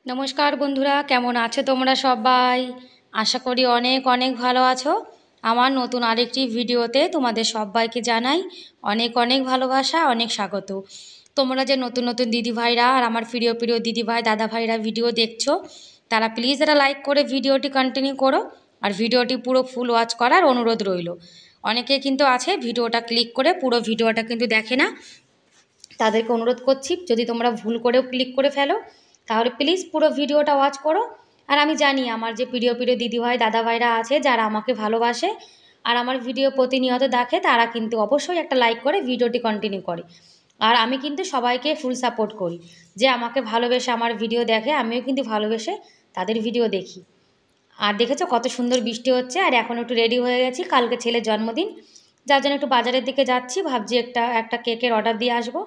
নমস্কার বন্ধুরা, কেমন আছো তোমরা সবাই? আশা করি অনেক অনেক ভালো আছো। আমার নতুন আরেকটি ভিডিওতে তোমাদের সবাইকে জানাই অনেক অনেক ভালোবাসা, অনেক স্বাগত। তোমরা যে নতুন নতুন দিদিভাইরা আর আমার প্রিয় প্রিয় দিদিভাই দাদা ভাইরা ভিডিও দেখছো, তারা প্লিজ এটা লাইক করে ভিডিওটি কন্টিনিউ করো আর ভিডিওটি পুরো ফুল ওয়াচ করার অনুরোধ রইল। অনেকে কিন্তু আছে ভিডিওটা ক্লিক করে পুরো ভিডিওটা কিন্তু দেখে না, তাদেরকে অনুরোধ করছি যদি তোমরা ভুল করেও ক্লিক করে ফেলো তাহলে প্লিজ পুরো ভিডিওটা ওয়াচ করো। আর আমি জানি আমার যে প্রিয় প্রিয় দিদিভাই দাদাভাইরা আছে যারা আমাকে ভালোবাসে আর আমার ভিডিও প্রতিনিয়ত দেখে, তারা কিন্তু অবশ্যই একটা লাইক করে ভিডিওটি কন্টিনিউ করে। আর আমি কিন্তু সবাইকে ফুল সাপোর্ট করি, যে আমাকে ভালোবেসে আমার ভিডিও দেখে আমিও কিন্তু ভালোবেসে তাদের ভিডিও দেখি। আর দেখেছো কত সুন্দর বৃষ্টি হচ্ছে, আর এখন একটু রেডি হয়ে গেছি, কালকে ছেলের জন্মদিন, যার জন্য একটু বাজারের দিকে যাচ্ছি, ভাবছি একটা একটা কেকের অর্ডার দিয়ে আসবো।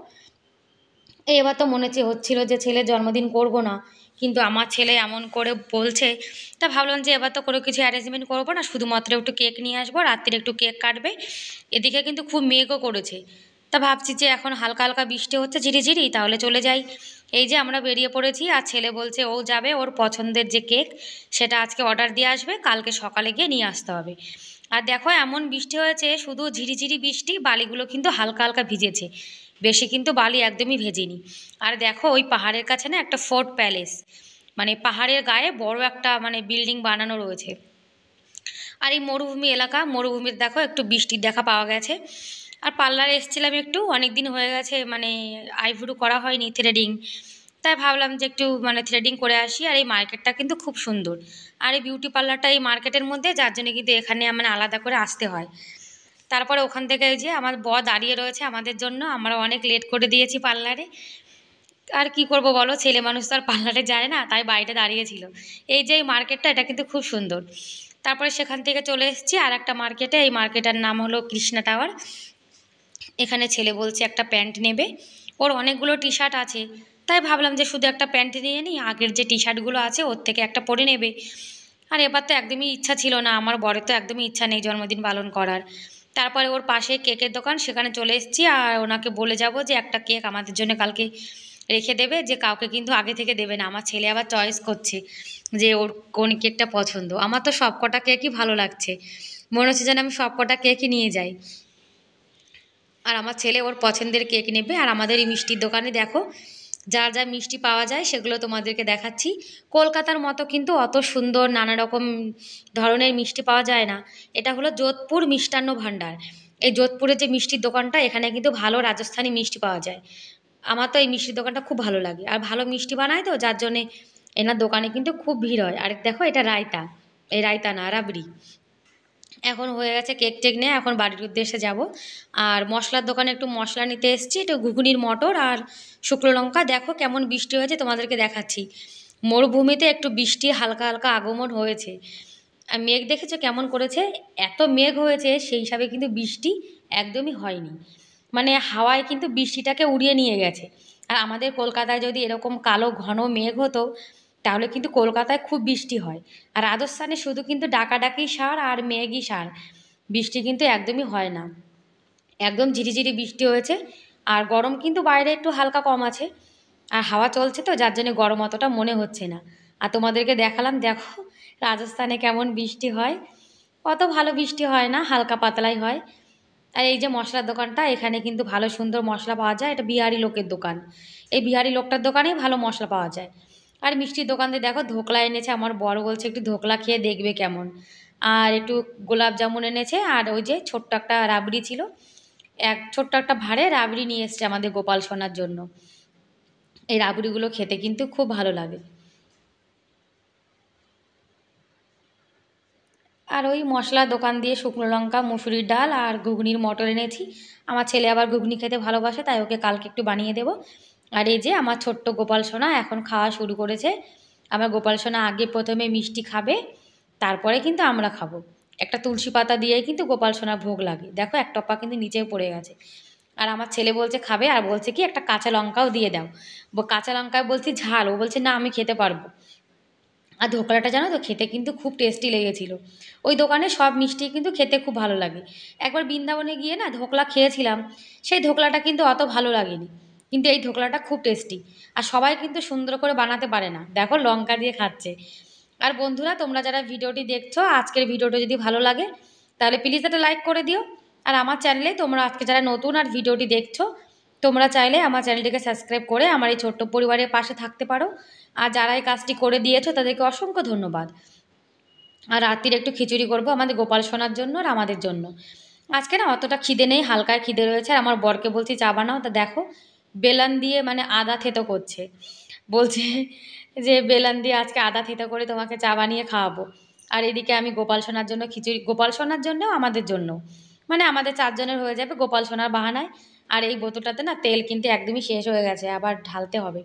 এবার তো মনে হচ্ছিল যে ছেলের জন্মদিন করব না, কিন্তু আমার ছেলে এমন করে বলছে, তা ভাবলাম যে এবার তো কোনো কিছু অ্যারেঞ্জমেন্ট করবো না, শুধুমাত্র একটু কেক নিয়ে আসবো, রাত্রিরে একটু কেক কাটবে। এদিকে কিন্তু খুব মেঘও করেছে, তা ভাবছি যে এখন হালকা হালকা বৃষ্টি হচ্ছে ঝিরিঝিরি, তাহলে চলে যাই। এই যে আমরা বেরিয়ে পড়েছি, আর ছেলে বলছে ও যাবে, ওর পছন্দের যে কেক সেটা আজকে অর্ডার দিয়ে আসবে, কালকে সকালে গিয়ে নিয়ে আসতে হবে। আর দেখো এমন বৃষ্টি হয়েছে, শুধু ঝিরিঝিরি বৃষ্টি, বালিগুলো কিন্তু হালকা হালকা ভিজেছে, বেশি কিন্তু বালি একদমই ভেজেনি। আর দেখো ওই পাহাড়ের কাছে না একটা ফোর্ট প্যালেস, মানে পাহাড়ের গায়ে বড় একটা মানে বিল্ডিং বানানো রয়েছে। আর এই মরুভূমি এলাকা, মরুভূমির দেখো একটু বৃষ্টির দেখা পাওয়া গেছে। আর পার্লারে এসেছিলাম, একটু অনেক দিন হয়ে গেছে মানে আইব্রু করা হয়নি, থ্রেডিং, তাই ভাবলাম যে একটু মানে থ্রেডিং করে আসি। আর এই মার্কেটটা কিন্তু খুব সুন্দর, আর এই বিউটি পার্লারটা এই মার্কেটের মধ্যে, যার জন্য কিন্তু এখানে মানে আলাদা করে আসতে হয়। তারপরে ওখান থেকে এই যে আমার বর দাঁড়িয়ে রয়েছে আমাদের জন্য, আমরা অনেক লেট করে দিয়েছি পার্লারে। আর কি করব বলো, ছেলে মানুষ তো আর পার্লারে যায় না, তাই বাড়িতে দাঁড়িয়েছিল। এই যে এই মার্কেটটা, এটা কিন্তু খুব সুন্দর। তারপরে সেখান থেকে চলে এসেছি আর একটা মার্কেটে, এই মার্কেটের নাম হলো কৃষ্ণা টাওয়ার। এখানে ছেলে বলছে একটা প্যান্ট নেবে, ওর অনেকগুলো টি শার্ট আছে, তাই ভাবলাম যে শুধু একটা প্যান্ট নিয়ে নিই, আগের যে টি শার্টগুলো আছে ওর থেকে একটা পরে নেবে। আর এবার তো একদমই ইচ্ছা ছিল না, আমার বরের তো একদমই ইচ্ছা নেই জন্মদিন পালন করার। তারপরে ওর পাশে কেকের দোকান, সেখানে চলে এসেছি, আর ওনাকে বলে যাব যে একটা কেক আমাদের জন্য কালকে রেখে দেবে, যে কাউকে কিন্তু আগে থেকে দেবে না। আমার ছেলে আবার চয়েস করছে যে ওর কোন কেকটা পছন্দ। আমার তো সব কটা কেকই ভালো লাগছে, মনে হচ্ছে যেন আমি সব কটা কেকই নিয়ে যাই। আর আমার ছেলে ওর পছন্দের কেক নেবে। আর আমাদের এই মিষ্টির দোকানে দেখো যা যা মিষ্টি পাওয়া যায় সেগুলো তোমাদেরকে দেখাচ্ছি। কলকাতার মতো কিন্তু অত সুন্দর নানা রকম ধরনের মিষ্টি পাওয়া যায় না। এটা হলো যোধপুর মিষ্টান্ন ভাণ্ডার। এই যোধপুরের যে মিষ্টির দোকানটা, এখানে কিন্তু ভালো রাজস্থানি মিষ্টি পাওয়া যায়। আমার তো এই মিষ্টির দোকানটা খুব ভালো লাগে, আর ভালো মিষ্টি বানায় তো, যার জন্যে এনার দোকানে কিন্তু খুব ভিড় হয়। আর দেখো এটা রায়তা, এই রায়তা না রাবড়ি। এখন হয়ে গেছে কেক টেক নিয়ে, এখন বাড়ির উদ্দেশ্যে যাব। আর মশলার দোকানে একটু মশলা নিতে এসেছি, একটু ঘুগনির মটর আর শুকনো লঙ্কা। দেখো কেমন বৃষ্টি হয়েছে তোমাদেরকে দেখাচ্ছি, মরুভূমিতে একটু বৃষ্টি হালকা হালকা আগমন হয়েছে। আর মেঘ দেখেছো কেমন করেছে, এত মেঘ হয়েছে সেই হিসাবে কিন্তু বৃষ্টি একদমই হয়নি, মানে হাওয়ায় কিন্তু বৃষ্টিটাকে উড়িয়ে নিয়ে গেছে। আর আমাদের কলকাতায় যদি এরকম কালো ঘন মেঘ হতো, তাহলে কিন্তু কলকাতায় খুব বৃষ্টি হয়। আর রাজস্থানে শুধু কিন্তু ডাকাডাকি সার আর মেঘই সার, বৃষ্টি কিন্তু একদমই হয় না। একদম ঝিরিঝিরি বৃষ্টি হয়েছে। আর গরম কিন্তু বাইরে একটু হালকা কম আছে, আর হাওয়া চলছে তো, যার জন্য গরম অতটা মনে হচ্ছে না। আর তোমাদেরকে দেখালাম দেখো রাজস্থানে কেমন বৃষ্টি হয়, অত ভালো বৃষ্টি হয় না, হালকা পাতলাই হয়। আর এই যে মশলার দোকানটা, এখানে কিন্তু ভালো সুন্দর মশলা পাওয়া যায়, এটা বিহারি লোকের দোকান। এই বিহারি লোকটার দোকানেই ভালো মশলা পাওয়া যায়। আর মিষ্টির দোকান দিয়ে দেখো ধোকলা এনেছে, আমার বড় বলছে একটু ধোকলা খেয়ে দেখবে কেমন। আর একটু গোলাপ জামুন এনেছে, আর ওই যে ছোট্ট একটা রাবড়ি ছিল, ছোট্ট একটা ভাঁড়ে রাবড়ি নিয়ে এসছে আমাদের গোপাল সোনার জন্য। এই রাবড়িগুলো খেতে কিন্তু খুব ভালো লাগে। আর ওই মশলা দোকান দিয়ে শুকনো লঙ্কা, মুসুরির ডাল আর ঘুগনির মটর এনেছি। আমার ছেলে আবার ঘুগনি খেতে ভালোবাসে, তাই ওকে কালকে একটু বানিয়ে দেবো। আর এই যে আমার ছোট্ট গোপাল সোনা এখন খাওয়া শুরু করেছে। আমার গোপাল সোনা আগে প্রথমে মিষ্টি খাবে, তারপরে কিন্তু আমরা খাবো। একটা তুলসী পাতা দিয়েই কিন্তু গোপাল সোনা ভোগ লাগে, দেখো এক টপা কিন্তু নিচেও পড়ে গেছে। আর আমার ছেলে বলছে খাবে, আর বলছে কি একটা কাঁচা লঙ্কাও দিয়ে দাও। কাঁচা লঙ্কায় বলছি ঝাল, ও বলছে না আমি খেতে পারবো। আর ধোকলাটা জানো তো খেতে কিন্তু খুব টেস্টি লেগেছিল। ওই দোকানে সব মিষ্টি কিন্তু খেতে খুব ভালো লাগে। একবার বৃন্দাবনে গিয়ে না ধোকলা খেয়েছিলাম, সেই ধোকলাটা কিন্তু অত ভালো লাগেনি। কিন্তু এই ধোকলাটা খুব টেস্টি। আর সবাই কিন্তু সুন্দর করে বানাতে পারে না, দেখো লঙ্কা দিয়ে খাচ্ছে। আর বন্ধুরা, তোমরা যারা ভিডিওটি দেখছো, আজকের ভিডিওটা যদি ভালো লাগে তাহলে প্লিজ একটা লাইক করে দিও। আর আমার চ্যানেলে তোমরা আজকে যারা নতুন আর ভিডিওটি দেখছো, তোমরা চাইলে আমার চ্যানেলটিকে সাবস্ক্রাইব করে আমার এই ছোট্ট পরিবারের পাশে থাকতে পারো। আর যারা এই কাজটি করে দিয়েছো তাদেরকে অসংখ্য ধন্যবাদ। আর রাত্রির একটু খিচুড়ি করবো আমাদের গোপাল সোনার জন্য আর আমাদের জন্য। আজকে না অতটা খিদে নেই, হালকায় খিদে রয়েছে। আর আমার বরকে বলছি চা বানাও, তা দেখো বেলান দিয়ে মানে আদা থেতো করছে, বলছে যে বেলান দিয়ে আজকে আদা থেতো করে তোমাকে চা বানিয়ে খাওয়াবো। আর এদিকে আমি গোপাল সোনার জন্য খিচুড়ি, গোপাল সোনার জন্যও আমাদের জন্য, মানে আমাদের 4 জনের হয়ে যাবে গোপাল সোনার বাহানায়। আর এই বোতলটাতে না তেল কিন্তু একদমই শেষ হয়ে গেছে, আবার ঢালতে হবে।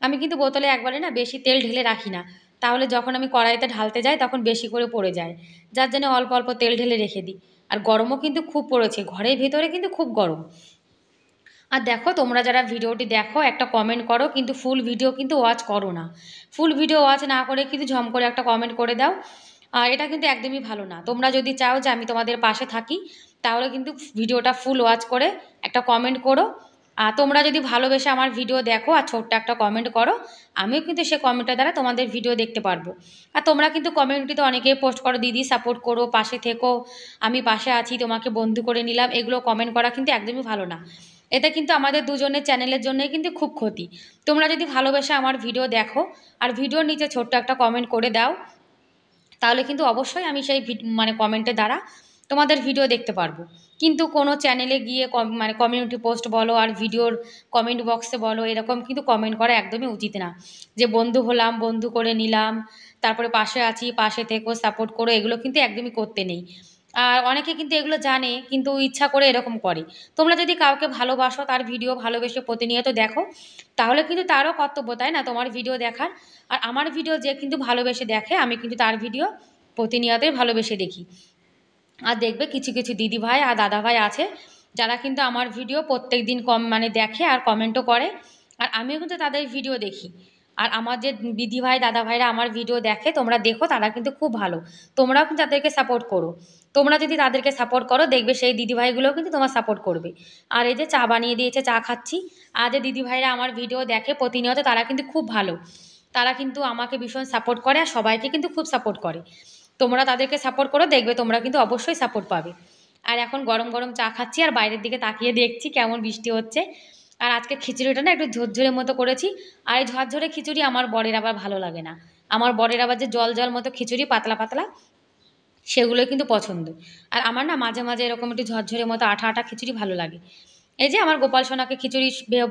আমি কিন্তু বোতলে একবারে না বেশি তেল ঢেলে রাখি না, তাহলে যখন আমি কড়াইতে ঢালতে যাই তখন বেশি করে পড়ে যায়, যার জন্য অল্প অল্প তেল ঢেলে রেখে দিই। আর গরমও কিন্তু খুব পড়েছে, ঘরের ভিতরে কিন্তু খুব গরম। আর দেখো, তোমরা যারা ভিডিওটি দেখো একটা কমেন্ট করো, কিন্তু ফুল ভিডিও কিন্তু ওয়াচ করো না। ফুল ভিডিও ওয়াচ না করে কিন্তু ঝম করে একটা কমেন্ট করে দাও। আর এটা কিন্তু একদমই ভালো না। তোমরা যদি চাও যে আমি তোমাদের পাশে থাকি, তাহলে কিন্তু ভিডিওটা ফুল ওয়াচ করে একটা কমেন্ট করো। আর তোমরা যদি ভালোবেসে আমার ভিডিও দেখো আর ছোট্ট একটা কমেন্ট করো, আমিও কিন্তু সে কমেন্টের দ্বারা তোমাদের ভিডিও দেখতে পারবো। আর তোমরা কিন্তু কমেন্টটিতে অনেকেই পোস্ট করো, দিদি সাপোর্ট করো, পাশে থেকো, আমি পাশে আছি, তোমাকে বন্ধু করে নিলাম, এগুলো কমেন্ট করা কিন্তু একদমই ভালো না। এটা কিন্তু আমাদের দুজনের চ্যানেলের জন্যই কিন্তু খুব ক্ষতি। তোমরা যদি ভালোবেসে আমার ভিডিও দেখো আর ভিডিওর নিচে ছোট্ট একটা কমেন্ট করে দাও, তাহলে কিন্তু অবশ্যই আমি সেই মানে কমেন্টের দ্বারা তোমাদের ভিডিও দেখতে পারবো। কিন্তু কোনো চ্যানেলে গিয়ে মানে কমিউনিটি পোস্ট বলো আর ভিডিওর কমেন্ট বক্সে বলো, এরকম কিন্তু কমেন্ট করা একদমই উচিত না। যে বন্ধু হলাম, বন্ধু করে নিলাম, তারপরে পাশে আছি, পাশে থেকো, সাপোর্ট করো, এগুলো কিন্তু একদমই করতে নেই। আর অনেকে কিন্তু এগুলো জানে কিন্তু ইচ্ছা করে এরকম করে। তোমরা যদি কাউকে ভালোবাসো, তার ভিডিও ভালোবেসে প্রতিনিয়ত দেখো, তাহলে কিন্তু তারও কর্তব্য, তাই না, তোমার ভিডিও দেখার। আর আমার ভিডিও যে কিন্তু ভালোবেসে দেখে, আমি কিন্তু তার ভিডিও প্রতিনিয়তই ভালোবেসে দেখি। আর দেখবে কিছু কিছু দিদিভাই আর দাদাভাই আছে যারা কিন্তু আমার ভিডিও প্রত্যেক দিন মানে দেখে আর কমেন্টও করে। আর আমিও কিন্তু তাদের ভিডিও দেখি। আর আমার যে দিদিভাই দাদাভাইরা আমার ভিডিও দেখে, তোমরা দেখো, তারা কিন্তু খুব ভালো। তোমরাও কিন্তু তাদেরকে সাপোর্ট করো। তোমরা যদি তাদেরকে সাপোর্ট করো, দেখবে সেই দিদিভাইগুলোও কিন্তু তোমার সাপোর্ট করবে। আর এই যে চা বানিয়ে দিয়েছে, চা খাচ্ছি। আর যে দিদিভাইরা আমার ভিডিও দেখে প্রতিনিয়ত, তারা কিন্তু খুব ভালো। তারা কিন্তু আমাকে ভীষণ সাপোর্ট করে আর সবাইকে কিন্তু খুব সাপোর্ট করে। তোমরা তাদেরকে সাপোর্ট করো, দেখবে তোমরা কিন্তু অবশ্যই সাপোর্ট পাবে। আর এখন গরম গরম চা খাচ্ছি আর বাইরের দিকে তাকিয়ে দেখছি কেমন বৃষ্টি হচ্ছে। আর আজকে খিচুড়িটা না একটু ঝরঝরে মতো করেছি। আর এই ঝরঝরে খিচুড়ি আমার বরের আবার ভালো লাগে না। আমার বরের আবার যে জল জল মতো খিচুড়ি, পাতলা পাতলা, সেগুলোই কিন্তু পছন্দ। আর আমার না মাঝে মাঝে এরকম একটু ঝরঝরে মতো আঠা আঠা খিচুড়ি ভালো লাগে। এই যে আমার গোপাল সোনাকে খিচুড়ি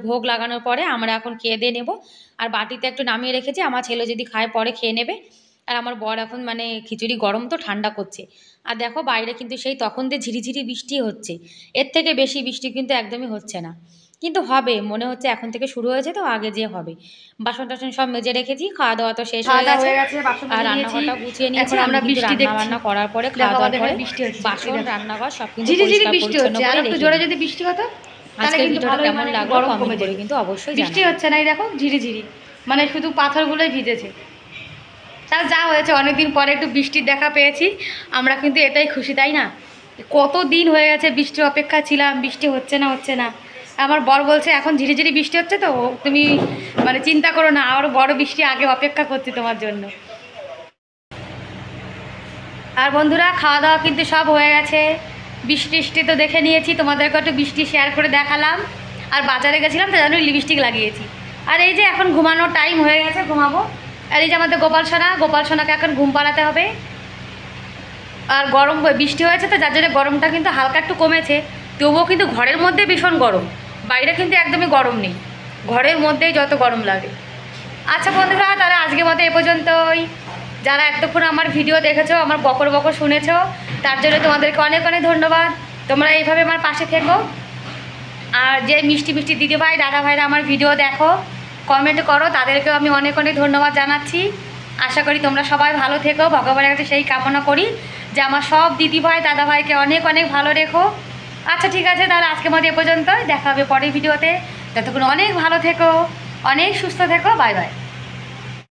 ভোগ লাগানোর পরে আমরা এখন খেয়ে দিয়ে নেবো। আর বাটিতে একটু নামিয়ে রেখেছি, আমার ছেলে যদি খায় পরে খেয়ে নেবে। আর আমার বর এখন মানে খিচুড়ি গরম তো ঠান্ডা করছে। আর দেখো বাইরে কিন্তু সেই তখন দিয়ে ঝিরিঝিরি বৃষ্টি হচ্ছে, এর থেকে বেশি বৃষ্টি কিন্তু একদমই হচ্ছে না। কিন্তু হবে মনে হচ্ছে, এখন থেকে শুরু হয়েছে তো, আগে যে হবে। বাসন টাসন সব মেজে রেখেছি, খাওয়া দাওয়া তো শেষ হয়ে গেছে। আর রান্নাঘরটা গুছিয়ে নিয়েছি। আমরা বৃষ্টি রান্না বান্না করার পরে, খাওয়া দাওয়ার পরে বাসন রান্নাঘর সব কিন্তু পরিষ্কার পরিচ্ছন্ন করে রেখে। জোরে যদি বৃষ্টি হতো আজকের ভিডিওটা কেমন লাগলো কমেন্ট করে কিন্তু অবশ্যই বৃষ্টি হচ্ছে না, এই দেখো ঝিরিঝিরি, মানে শুধু পাথরগুলোই ভিজেছে। তাহলে যা হয়েছে, অনেকদিন পরে একটু বৃষ্টির দেখা পেয়েছি, আমরা কিন্তু এটাই খুশি, তাই না? কত দিন হয়ে গেছে বৃষ্টির অপেক্ষা ছিলাম, বৃষ্টি হচ্ছে না হচ্ছে না। আমার বর বলছে এখন ঝিরিঝিরি বৃষ্টি হচ্ছে তো তুমি মানে চিন্তা করো না, আরও বড় বৃষ্টি আগে অপেক্ষা করছি তোমার জন্য। আর বন্ধুরা, খাওয়া দাওয়া কিন্তু সব হয়ে গেছে। বৃষ্টি তো দেখে নিয়েছি, তোমাদেরকে একটু বৃষ্টি শেয়ার করে দেখালাম। আর বাজারে গেছিলাম তো জানো, লিপস্টিক লাগিয়েছি। আর এই যে এখন ঘুমানোর টাইম হয়ে গেছে, ঘুমাবো। আর এই যে আমাদের গোপাল সোনাকে এখন ঘুম পাড়াতে হবে। আর গরম বৃষ্টি হয়েছে তো, যার জন্য গরমটা কিন্তু হালকা একটু কমেছে। তবুও কিন্তু ঘরের মধ্যে ভীষণ গরম, বাইরে কিন্তু একদমই গরম নেই, ঘরের মধ্যেই যত গরম লাগে। আচ্ছা বন্ধুরা, তাহলে আজকের মতো এ পর্যন্তই। যারা এতক্ষণ আমার ভিডিও দেখেছো, আমার বকর বকর শুনেছো, তার জন্য তোমাদেরকে অনেক অনেক ধন্যবাদ। তোমরা এইভাবে আমার পাশে থেকো। আর যে মিষ্টি মিষ্টি দিদিভাই দাদাভাইরা আমার ভিডিও দেখো, কমেন্ট করো, তাদেরকেও আমি অনেক অনেক ধন্যবাদ জানাচ্ছি। আশা করি তোমরা সবাই ভালো থেকো, ভগবানের কাছে সেই কামনা করি যে আমার সব দিদিভাই দাদাভাইকে অনেক অনেক ভালো রেখো। আচ্ছা ঠিক আছে, তাহলে আজকের মতো এ পর্যন্তই, দেখা হবে পরের ভিডিওতে। ততক্ষণ অনেক ভালো থেকো, অনেক সুস্থ থেকো, বাই বাই।